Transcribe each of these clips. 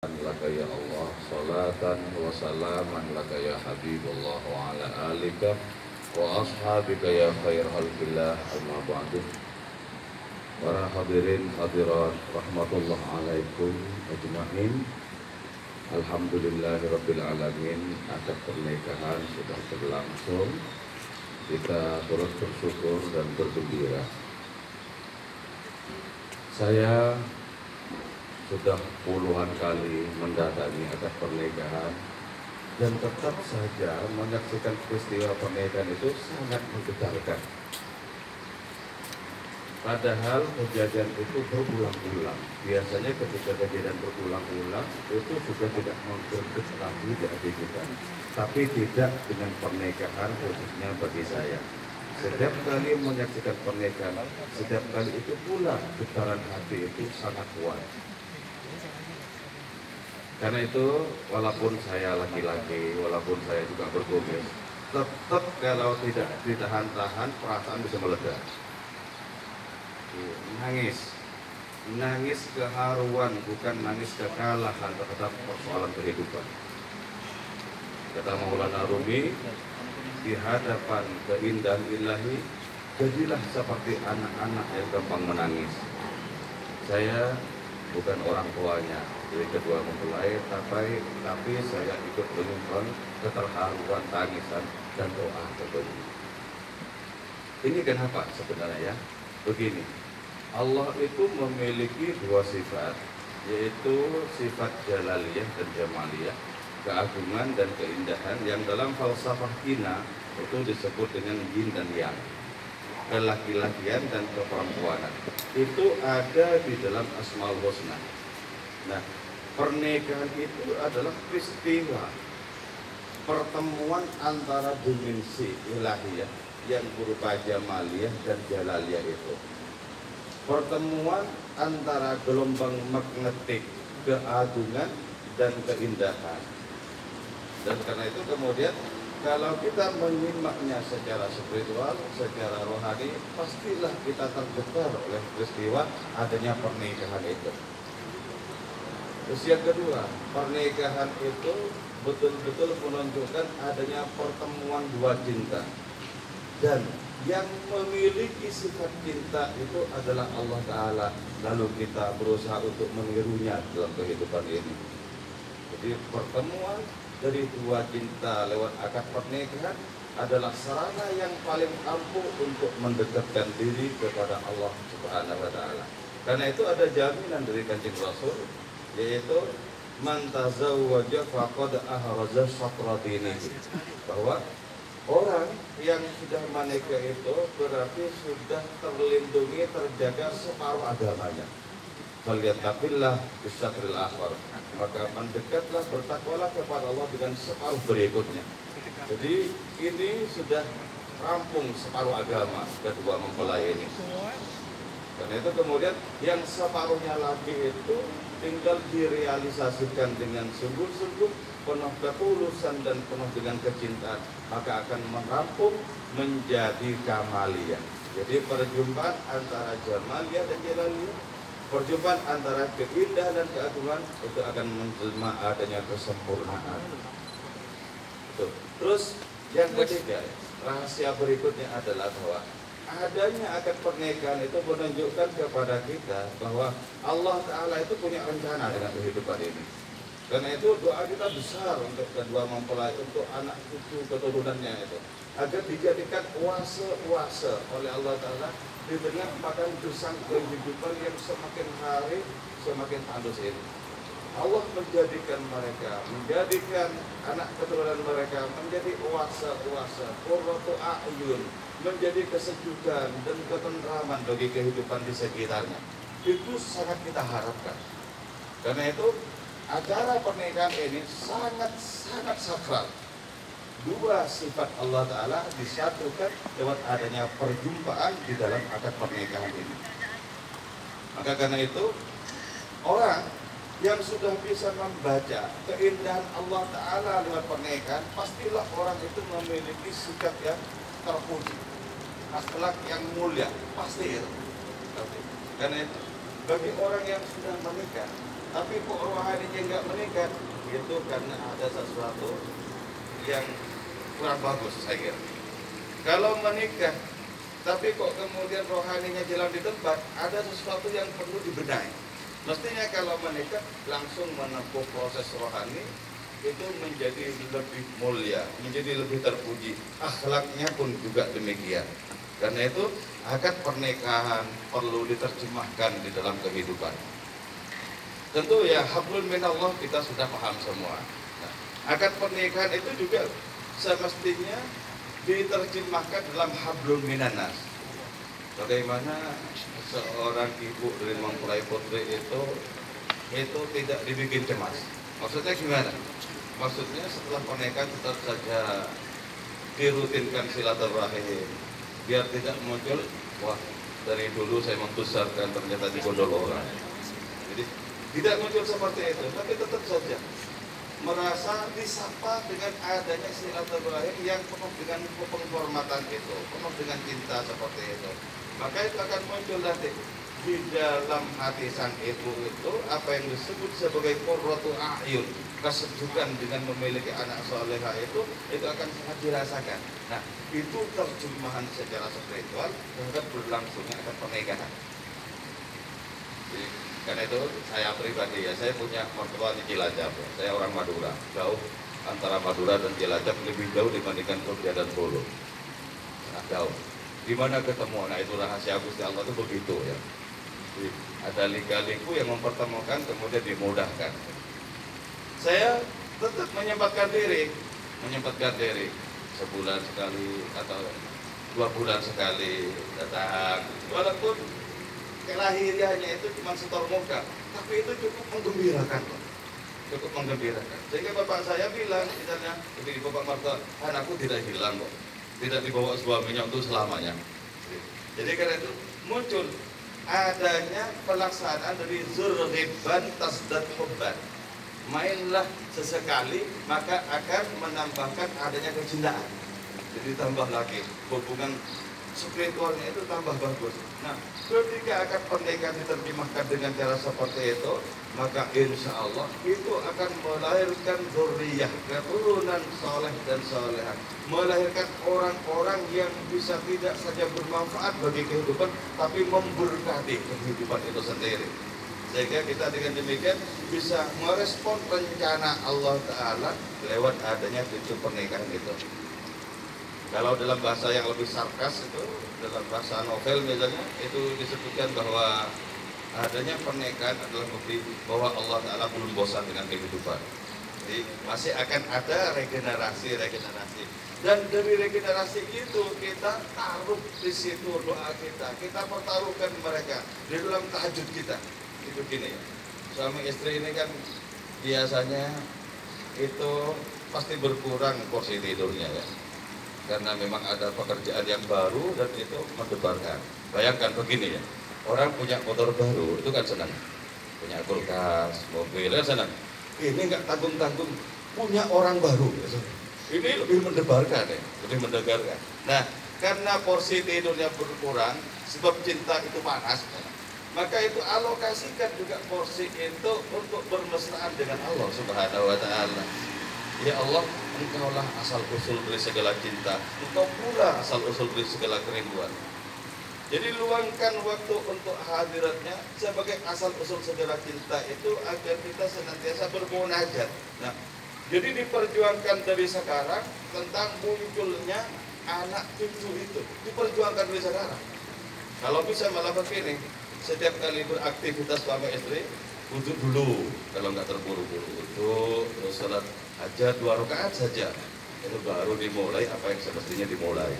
laka ya Allah, salatan wa salaman laka ya Habibullah wa ala alika wa ashabika ya khair halqillah, amma ba'du. Para hadirin hadirat rahmatullah alaikum ajma'in. Alhamdulillahirabbil alamin, akad pernikahan sudah berlangsung. Kita turut bersyukur dan bergembira. Saya sudah puluhan kali mendatangi akad pernikahan dan tetap saja menyaksikan peristiwa pernikahan itu sangat menggetarkan. Padahal kejadian itu berulang-ulang. Biasanya ketika kejadian berulang-ulang itu sudah tidak menggerget lagi di hati kita. Tapi tidak dengan pernikahan, khususnya bagi saya. Setiap kali menyaksikan pernikahan, setiap kali itu pula getaran hati itu sangat kuat. Karena itu, walaupun saya laki-laki, walaupun saya juga berkumis, tetap kalau tidak ditahan-tahan, perasaan bisa meledak. Nangis keharuan, bukan nangis kekalahan terhadap persoalan kehidupan. Kata Maulana Rumi, di hadapan keindahan ilahi, jadilah seperti anak-anak yang gampang menangis. Saya bukan orang tuanya, jadi kedua mempelai, tapi saya ikut menyumbang keterharuan, tangisan, dan doa tentunya. Ini kenapa sebenarnya ya? Begini, Allah itu memiliki dua sifat, yaitu sifat jalaliyah dan jamaliyah, keagungan dan keindahan, yang dalam falsafah Cina itu disebut dengan yin dan yang, kelaki-lakian dan keperempuanan. Itu ada di dalam Asmaul Husna. Nah, pernikahan itu adalah peristiwa pertemuan antara dimensi ilahiyah yang berupa jamaliyah dan jalaliyah itu. Pertemuan antara gelombang magnetik keagungan dan keindahan. Dan karena itu kemudian kalau kita menyimaknya secara spiritual, secara rohani, pastilah kita tergetar oleh peristiwa adanya pernikahan itu. Terus yang kedua, pernikahan itu betul-betul menunjukkan adanya pertemuan dua cinta. Dan yang memiliki sifat cinta itu adalah Allah Ta'ala. Lalu kita berusaha untuk menirunya dalam kehidupan ini. Jadi pertemuan dari dua cinta lewat akad pernikahan adalah sarana yang paling ampuh untuk mendekatkan diri kepada Allah Subhanahu wa Ta'ala. Karena itu ada jaminan dari Kanjeng Rasul, yaitu man tazawwaja faqad ahraza syatra dinihi, bahwa orang yang sudah menikah itu berarti sudah terlindungi, terjaga separuh agamanya. Falyattaqillah bisyatril akhir, maka mendekatlah, bertakwalah kepada Allah dengan separuh berikutnya. Jadi ini sudah rampung separuh agama kedua mempelai ini. Karena itu kemudian yang separuhnya lagi itu tinggal direalisasikan dengan sungguh-sungguh, penuh ketulusan dan penuh dengan kecintaan, maka akan merampung menjadi kamaliyah. Jadi perjumpaan antara jamaliyah dan jalaliyah, perjumpaan antara keindahan dan keagungan itu akan menjelma adanya kesempurnaan. Terus yang ketiga, rahasia berikutnya adalah bahwa adanya akad pernikahan itu menunjukkan kepada kita bahwa Allah Ta'ala itu punya rencana dengan kehidupan ini. Karena itu doa kita besar untuk kedua mempelai, untuk anak cucu keturunannya itu, agar dijadikan oase oleh Allah Ta'ala di tengah padang gersang kehidupan yang semakin hari semakin tandus ini. Allah menjadikan mereka, menjadikan anak keturunan mereka menjadi oase, qurratu a'yun, menjadi kesejukan dan ketentraman bagi kehidupan di sekitarnya. Itu sangat kita harapkan. Karena itu acara pernikahan ini sangat sakral. Dua sifat Allah Ta'ala disatukan lewat adanya perjumpaan di dalam akad pernikahan ini. Maka karena itu, orang yang sudah bisa membaca keindahan Allah Ta'ala lewat pernikahan, pastilah orang itu memiliki sikap yang terpuji, akhlak yang mulia, pasti itu. Karena itu, bagi orang yang sudah menikah, tapi kok rohaninya nggak meningkat, itu karena ada sesuatu yang kurang bagus saya kira. Kalau menikah tapi kok kemudian rohaninya jalan di tempat, ada sesuatu yang perlu dibenahi. Mestinya kalau menikah langsung menempuh proses rohani, itu menjadi lebih mulia, menjadi lebih terpuji. Akhlaknya pun juga demikian. Karena itu akad pernikahan perlu diterjemahkan di dalam kehidupan. Tentu ya hablum minallah kita sudah paham semua. Nah, akad pernikahan itu juga semestinya diterjemahkan dalam hablum minannas. Bagaimana seorang ibu dari mempelai putri itu tidak dibikin cemas. Maksudnya gimana? Maksudnya setelah pernikahan tetap saja dirutinkan silaturahim, biar tidak muncul, wah dari dulu saya membesarkan ternyata digondol orang. Jadi tidak muncul seperti itu, tapi tetap saja merasa disapa dengan adanya silaturahim yang penuh dengan penghormatan itu, penuh dengan cinta seperti itu. Maka itu akan muncul nanti di dalam hati sang ibu itu apa yang disebut sebagai qurratu a'yun, kesejukan dengan memiliki anak soleha itu akan sangat dirasakan. Nah, itu terjemahan secara spiritual terhadap berlangsungnya akan pernikahan. Jadi, karena itu saya pribadi ya, saya punya mertua di Cilacap. Saya orang Madura, jauh antara Madura dan Cilacap lebih jauh dibandingkan Jogja dan Solo. Sangat jauh. Di mana ketemu? Nah, itu rahasia Gusti Allah itu begitu ya. Jadi, ada lika-liku yang mempertemukan kemudian dimudahkan. Saya tetap menyempatkan diri sebulan sekali atau 2 bulan sekali datang, walaupun kelahiriannya itu cuma setor muka, tapi itu cukup menggembirakan, sehingga bapak saya bilang misalnya, jadi bapak mertua, anakku tidak hilang kok, tidak dibawa suaminya untuk selamanya. Jadi karena itu muncul adanya pelaksanaan dari zurhiban tasdad hubban. Mainlah sesekali maka akan menambahkan adanya kecintaan. Jadi tambah lagi hubungan spiritualnya itu tambah bagus. Nah, ketika akad pernikahan diterjemahkan dengan cara seperti itu, maka insya Allah itu akan melahirkan dzurriyyah, keturunan soleh dan soleha, melahirkan orang-orang yang bisa tidak saja bermanfaat bagi kehidupan, tapi memberkati kehidupan itu sendiri. Sehingga kita dengan demikian bisa merespon rencana Allah Ta'ala lewat adanya cucu pernikahan itu. Kalau dalam bahasa yang lebih sarkas itu, dalam bahasa novel misalnya, itu disebutkan bahwa adanya pernikahan adalah bukti bahwa Allah Ta'ala belum bosan dengan kehidupan. Jadi masih akan ada regenerasi. Dan dari regenerasi itu kita taruh di situ doa kita pertaruhkan mereka di dalam tahajud kita. Itu gini, suami istri ini kan biasanya itu pasti berkurang porsi tidurnya ya, karena memang ada pekerjaan yang baru dan itu mendebarkan. Bayangkan begini ya, orang punya motor baru itu kan senang, punya kulkas, mobil kan senang. Ini nggak tanggung-tanggung, punya orang baru, ini lebih mendebarkan ya, lebih mendebarkan. Nah, karena porsi tidurnya berkurang, sebab cinta itu panas. Maka itu alokasikan juga porsi itu untuk bermesraan dengan Allah Subhanahu wa Ta'ala. Ya Allah, Engkaulah asal usul dari segala cinta, Engkau pula asal usul dari segala kerinduan. Jadi luangkan waktu untuk hadiratnya sebagai asal usul segala cinta itu agar kita senantiasa bermunajat. Nah, jadi diperjuangkan dari sekarang tentang munculnya anak cucu itu, diperjuangkan dari sekarang. Kalau bisa malah begini, setiap kali beraktivitas suami istri, wudhu dulu, kalau nggak terburu-buru wudhu, terus salat hajat 2 rakaat saja, itu baru dimulai apa yang semestinya dimulai.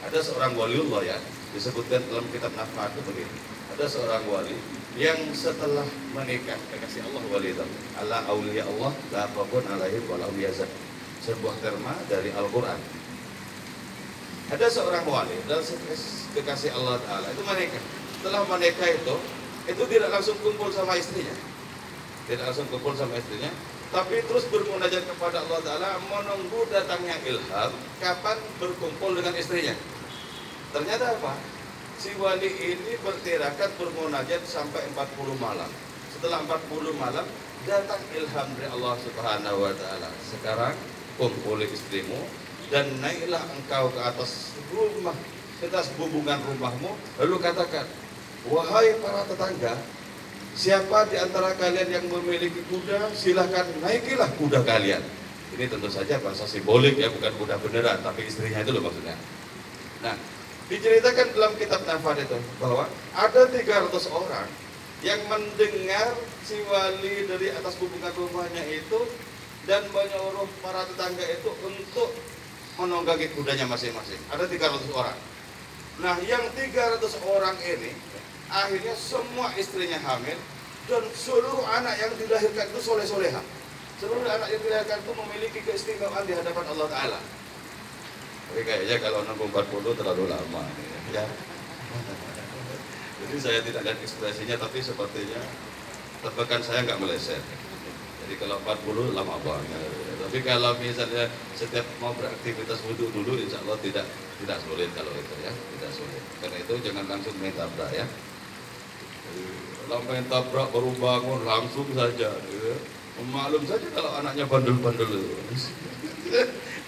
Ada seorang waliullah ya, disebutkan dalam kitab Nafat itu begini, ada seorang wali yang setelah menikah, kekasih Allah wali itu, ala auliya Allah, la khawfun alaihim wa lahum yahzanun, sebuah terma dari Al-Quran. Ada seorang wali dan kekasih Allah Ta'ala itu menikah. Setelah menikah itu tidak langsung kumpul sama istrinya, tapi terus bermunajat kepada Allah Ta'ala, menunggu datangnya ilham kapan berkumpul dengan istrinya. Ternyata apa? Si wali ini bertirakat bermunajat sampai 40 malam. setelah 40 malam datang ilham dari Allah Subhanahu wa taala. Sekarang kumpuli istrimu dan naiklah engkau ke atas rumah, ke atas bumbungan rumahmu, lalu katakan, wahai para tetangga, siapa di antara kalian yang memiliki kuda, silahkan naikilah kuda kalian. Ini tentu saja bahasa simbolik ya, bukan kuda beneran, tapi istrinya itu loh maksudnya. Nah, diceritakan dalam kitab Nafar itu bahwa ada 300 orang yang mendengar si wali dari atas bumbungan rumahnya itu dan menyuruh para tetangga itu untuk menunggangi kudanya masing-masing. Ada 300 orang. Nah, yang 300 orang ini akhirnya semua istrinya hamil dan seluruh anak yang dilahirkan itu soleh-soleha. Seluruh anak yang dilahirkan itu memiliki keistimewaan di hadapan Allah Ta'ala. Tapi kayaknya kalau 40 terlalu lama ya. Jadi saya tidak lihat ekspresinya, tapi sepertinya tebakan saya nggak meleset. Jadi kalau 40 lama banget. Tapi kalau misalnya setiap mau beraktivitas wudhu dulu, insya Allah tidak sulit kalau itu ya, tidak sulit. Karena itu jangan langsung main tabrak ya. Kalau main tabrak baru bangun langsung saja. Ya. Maklum saja kalau anaknya bandel-bandel itu.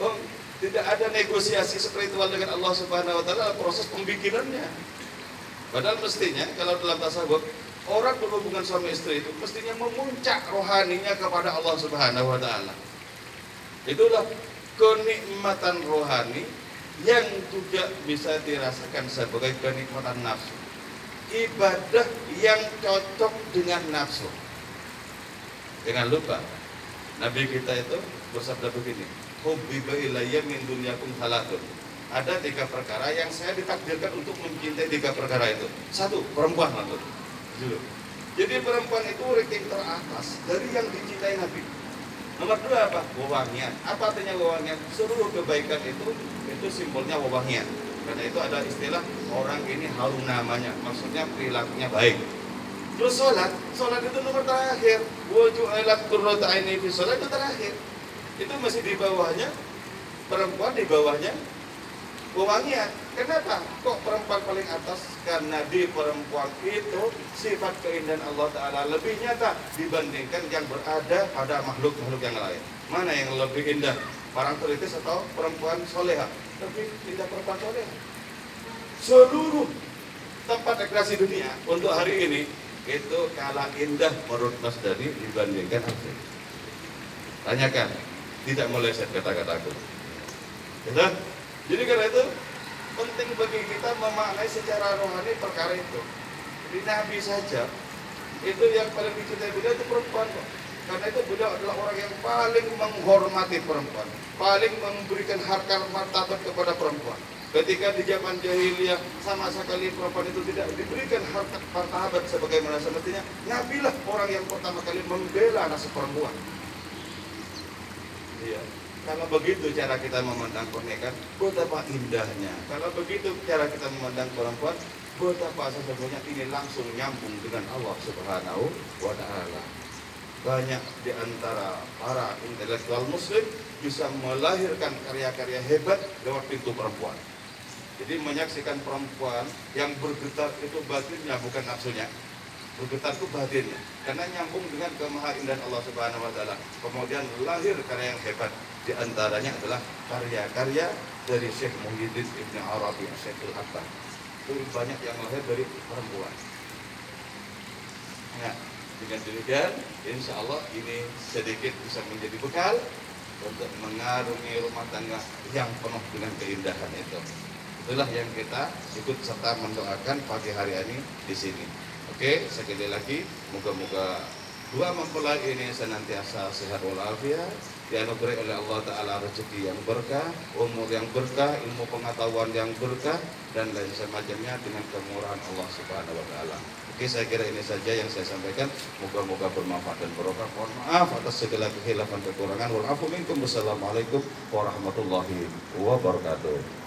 Oh, tidak ada negosiasi spiritual dengan Allah Subhanahu Wa Taala proses pembikinannya. Padahal mestinya kalau dalam tasawuf orang berhubungan suami istri itu mestinya memuncak rohaninya kepada Allah Subhanahu Wa Taala. Itulah kenikmatan rohani yang juga bisa dirasakan sebagai kenikmatan nafsu. Ibadah yang cocok dengan nafsu. Jangan lupa Nabi kita itu bersabda begini, hubbiba ilayya min dunyakum salatun. Ada 3 perkara yang saya ditakdirkan untuk mencintai 3 perkara itu. 1, perempuan langsung. Jadi perempuan itu ranking teratas dari yang dicintai Nabi. Nomor 2 apa? Wewangian. Apa artinya wewangian? Seluruh kebaikan itu simbolnya wewangian. Karena itu ada istilah orang ini harum namanya. Maksudnya perilakunya baik. Terus sholat itu nomor terakhir. Waju'alat qurratu aini fi sholat itu terakhir. Itu masih di bawahnya perempuan, di bawahnya wewangian. Kenapa? Kok perempuan paling atas? Karena di perempuan itu sifat keindahan Allah Ta'ala lebih nyata dibandingkan yang berada pada makhluk-makhluk yang lain. Mana yang lebih indah? Parang tritis atau perempuan soleha? Lebih indah perempuan soleha. Seluruh tempat rekreasi dunia untuk hari ini itu kalah indah menurut Mas Dani dibandingkan asli. Tanyakan, tidak meleset kata-kataku. Gitu? Jadi karena itu penting bagi kita memaknai secara rohani perkara itu. Di Nabi saja itu yang paling dicintai beliau itu perempuan kok. Karena itu beliau adalah orang yang paling menghormati perempuan, paling memberikan harkat martabat kepada perempuan. Ketika di zaman jahiliyah sama sekali perempuan itu tidak diberikan harkat martabat sebagaimana semestinya, Nabi lah orang yang pertama kali membela anak perempuan. Iya. Kalau begitu cara kita memandang pernikahan, betapa indahnya. Kalau begitu cara kita memandang perempuan, betapa sesungguhnya ini langsung nyambung dengan Allah Subhanahu wa Ta'ala. Banyak di antara para intelektual muslim bisa melahirkan karya-karya hebat lewat pintu perempuan. Jadi menyaksikan perempuan yang bergetar itu batinnya, bukan nafsunya. Bergetar itu batinnya, karena nyambung dengan kemahaindahan Allah Subhanahu wa Ta'ala. Kemudian lahir karya yang hebat. Di antaranya adalah karya-karya dari Syekh Muhyiddin Ibn Arabi, Syekhul Akbar. Itu banyak yang lahir dari perempuan. Nah, dengan demikian, insya Allah ini sedikit bisa menjadi bekal untuk mengarungi rumah tangga yang penuh dengan keindahan itu. Itulah yang kita ikut serta mendoakan pagi hari ini di sini. Oke, sekali lagi, moga-moga dua mempelai ini senantiasa sehat walafiat, dianugerahi oleh Allah Ta'ala rezeki yang berkah, umur yang berkah, ilmu pengetahuan yang berkah, dan lain semacamnya dengan kemurahan Allah Subhanahu wa Ta'ala. Oke, saya kira ini saja yang saya sampaikan. Moga-moga bermanfaat dan barokah. Mohon maaf atas segala kekhilafan kekurangan. Wal afu minkum. Wassalamualaikum warahmatullahi wabarakatuh.